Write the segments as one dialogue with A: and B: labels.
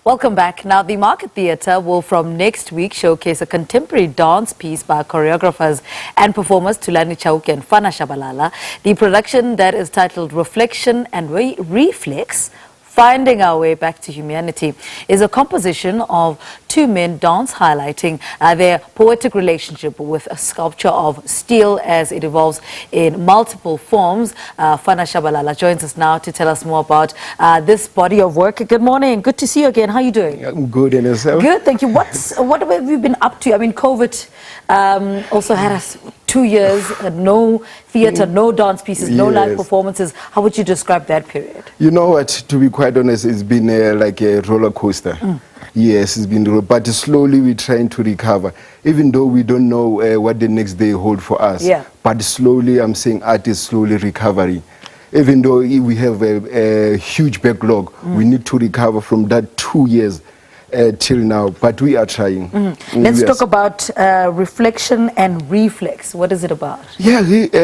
A: Welcome back. Now, the Market Theatre will from next week showcase a contemporary dance piece by choreographers and performers Thulani, Chauke and Fana Tshabalala. The production that is titled Reflection and Reflex, Finding Our Way Back to Humanity, is a composition of two men dance highlighting their poetic relationship with a sculpture of steel as it evolves in multiple forms. Fana Tshabalala joins us now to tell us more about this body of work. Good morning. Good to see you again. How are you doing?
B: I'm good, and yourself?
A: Good, thank you. What have you been up to? I mean, COVID also had us 2 years, no theatre, no dance pieces, no live performances. How would you describe that period?
B: You know what, to be quite honest, it's been like a roller coaster. Yes, it's been, but slowly we're trying to recover, even though we don't know what the next day hold for us. Yeah. But slowly, I'm saying art is slowly recovering. Even though we have a huge backlog, we need to recover from that 2 years till now, but we are trying.
A: Let's talk about Reflection and Reflex. What is it about?
B: Yeah,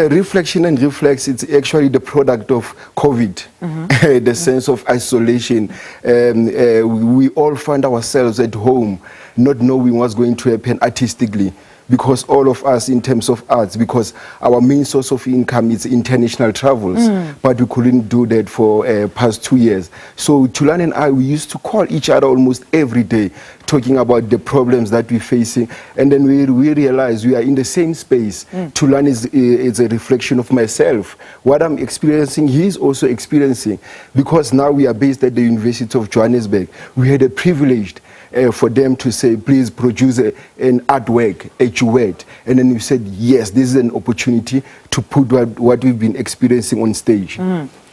B: Reflection and Reflex, it's actually the product of COVID, the sense of isolation. We all find ourselves at home, not knowing what's going to happen artistically. Because all of us, in terms of arts, because our main source of income is international travels, but we couldn't do that for past 2 years. So Thulani and I, we used to call each other almost every day, talking about the problems that we're facing, and then we realized we are in the same space. Thulani is a reflection of myself. What I'm experiencing, he's also experiencing, because now we are based at the University of Johannesburg. We had a privilege for them to say, please produce an artwork, a duet. And then we said, yes, this is an opportunity to put what we've been experiencing on stage.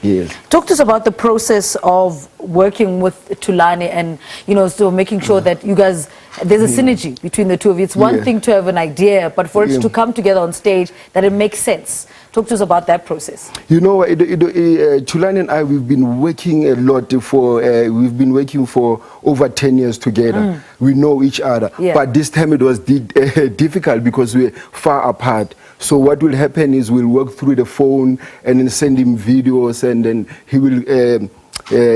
B: Yes.
A: Talk to us about the process of working with Thulani and, you know, so making sure that you guys, there's a synergy between the two of you. It's one thing to have an idea, but for it to come together on stage, that it makes sense. Talk to us about that process.
B: You know, Thulani and I, we've been working a lot for, we've been working for over 10 years together. We know each other. But this time it was difficult because we're far apart. So what will happen is we'll work through the phone and then send him videos, and then he will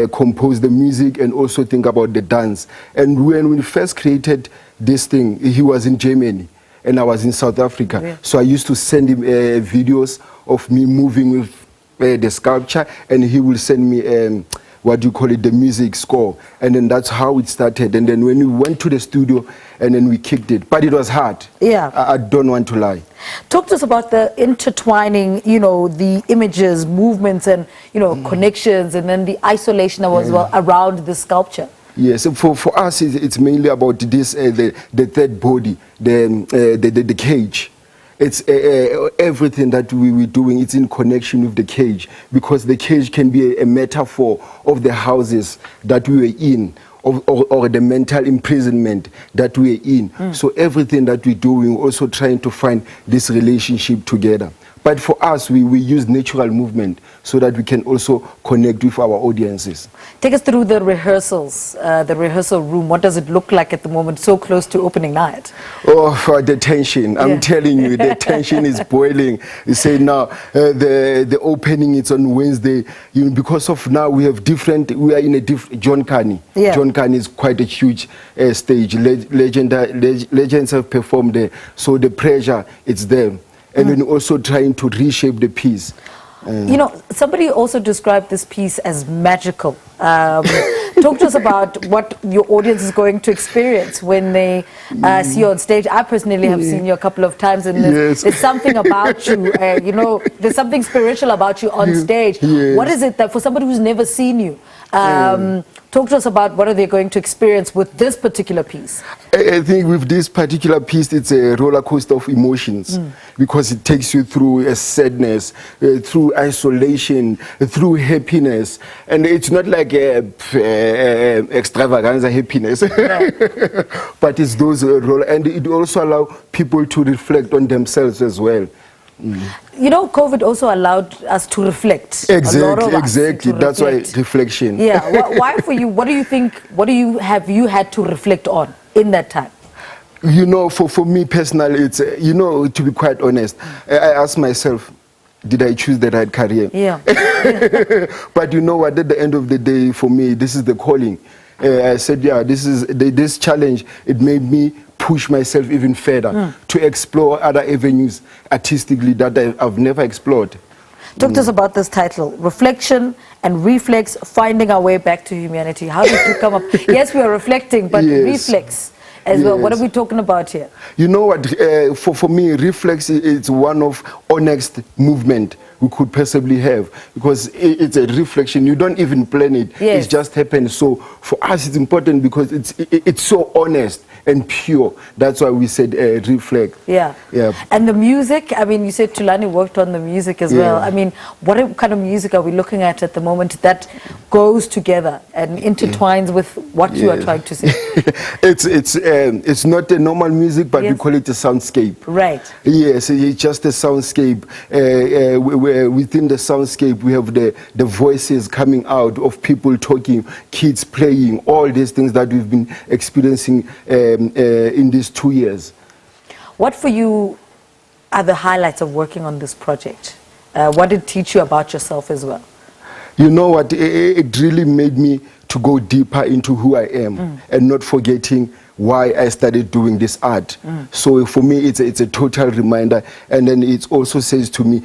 B: compose the music and also think about the dance. And when we first created this thing, he was in Germany and I was in South Africa. So I used to send him videos of me moving with the sculpture, and he will send me what do you call it, the music score. And then that's how it started. And then when we went to the studio, and then we kicked it. But it was hard. Yeah. I don't want to lie.
A: Talk to us about the intertwining, you know, the images, movements, and, you know, connections, and then the isolation that was around the sculpture.
B: Yes, for us, it's mainly about this, the third body, the cage. It's everything that we're doing, it's in connection with the cage, because the cage can be a metaphor of the houses that we were in, or the mental imprisonment that we're in. So everything that we're doing, we're also trying to find this relationship together. But for us, we use natural movement so that we can also connect with our audiences.
A: Take us through the rehearsals, the rehearsal room. What does it look like at the moment, so close to opening night?
B: Oh, for the tension. I'm telling you, the tension is boiling. You say now, the opening is on Wednesday. You know, because of now we have different, we are in a different, John Carney. John Carney is quite a huge stage. Legends have performed there. So the pressure, it's there. And then also trying to reshape the piece.
A: You know, somebody also described this piece as magical. Talk to us about what your audience is going to experience when they see you on stage. I personally have seen you a couple of times, and there's something about you, you know, there's something spiritual about you on stage. What is it that, for somebody who's never seen you, talk to us about what are they going to experience with this particular piece?
B: I think with this particular piece, it's a roller coaster of emotions, because it takes you through a sadness, through isolation, through happiness. And it's not like extravaganza happiness, but it's those and it also allows people to reflect on themselves as well.
A: You know, COVID also allowed us to reflect.
B: Exactly. That's why reflection.
A: Yeah. Why for you? What do you think? What have you had to reflect on in that time?
B: You know, for me personally, it's you know, to be quite honest, I ask myself, did I choose the right career?
A: Yeah.
B: But you know what? At the end of the day, for me, this is the calling. I said, yeah, this challenge, it made me push myself even further to explore other avenues artistically that I've never explored.
A: Talk to us about this title, Reflection and Reflex, Finding Our Way Back to Humanity. How did you come up? Yes, we are reflecting, but reflex as well. What are we talking about here?
B: You know what, for me, reflex is one of honest movement we could possibly have, because it's a reflection. You don't even plan it.
A: Yes.
B: It just happens. So for us, it's important because it's so honest and pure. That's why we said reflect.
A: Yeah.
B: Yeah.
A: And the music, I mean, you said Thulani worked on the music as well. I mean, what kind of music are we looking at the moment that goes together and intertwines with what you are trying to say?
B: It's not a normal music, but we call it a soundscape.
A: Right.
B: Yes, it's just a soundscape. Within the soundscape, we have the voices coming out of people talking, kids playing, all these things that we've been experiencing in these 2 years.
A: What for you are the highlights of working on this project? What did it teach you about yourself as well?
B: You know what, it really made me to go deeper into who I am and not forgetting why I started doing this art. So for me, it's a total reminder. And then it also says to me,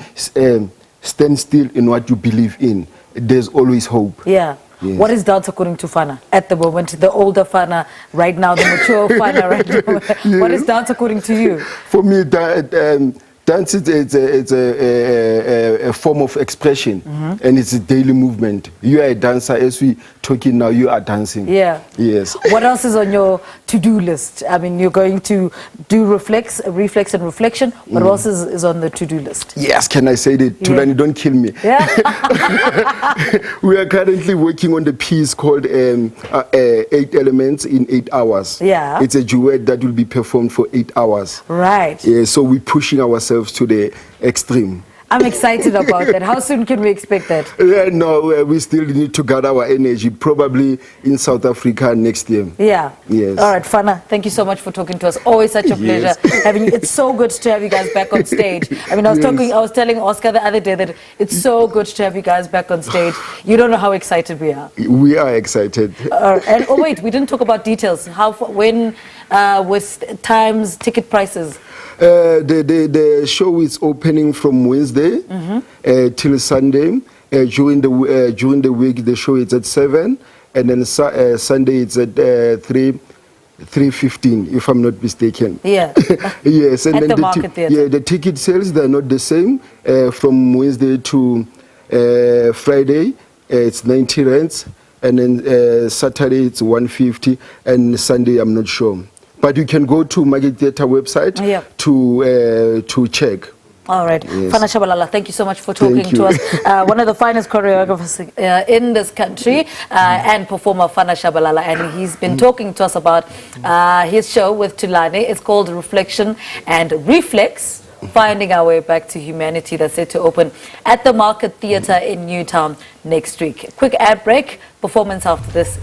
B: stand still in what you believe in. There's always hope.
A: Yeah. Yes. What is dance according to Fana at the moment? The older Fana right now, the mature Fana right now. Yes. What is dance according to you?
B: For me, dance is a form of expression, and it's a daily movement. You are a dancer. As we talking now, you are dancing.
A: Yeah.
B: Yes.
A: What else is on your to-do list? I mean, you're going to do reflex and reflection. What else is on the to-do list?
B: Yes, can I say that? Thulani, don't kill me.
A: Yeah.
B: We are currently working on the piece called 8 Elements in 8 hours.
A: Yeah.
B: It's a duet that will be performed for 8 hours.
A: Right.
B: Yeah, so we're pushing ourselves to the extreme.
A: I'm excited about that. How soon can we expect that?
B: No, we still need to gather our energy, probably in South Africa next year.
A: Yeah.
B: Yes.
A: All right, Fana, thank you so much for talking to us. Always such a pleasure having you. It's so good to have you guys back on stage. I mean, I was telling Oscar the other day that it's so good to have you guys back on stage. You don't know how excited we are.
B: We are excited.
A: And oh wait, we didn't talk about details. When, with times, ticket prices.
B: The show is opening from Wednesday till Sunday. During the week, the show is at 7, and then Sunday it's at 3:15, if I'm not mistaken.
A: Yeah.
B: Yes, and
A: at
B: then
A: the market theatre.
B: Yeah, the ticket sales, they're not the same. From Wednesday to Friday, it's 90 rands, and then Saturday it's 150, and Sunday I'm not sure. But you can go to Market Theatre website to check.
A: All right. Yes. Fana Tshabalala, thank you so much for talking to us. One of the finest choreographers in this country and performer Fana Tshabalala. And he's been talking to us about his show with Thulani. It's called Reflection and Reflex, Finding Our Way Back to Humanity. That's set to open at the Market Theatre in Newtown next week. Quick ad break. Performance after this.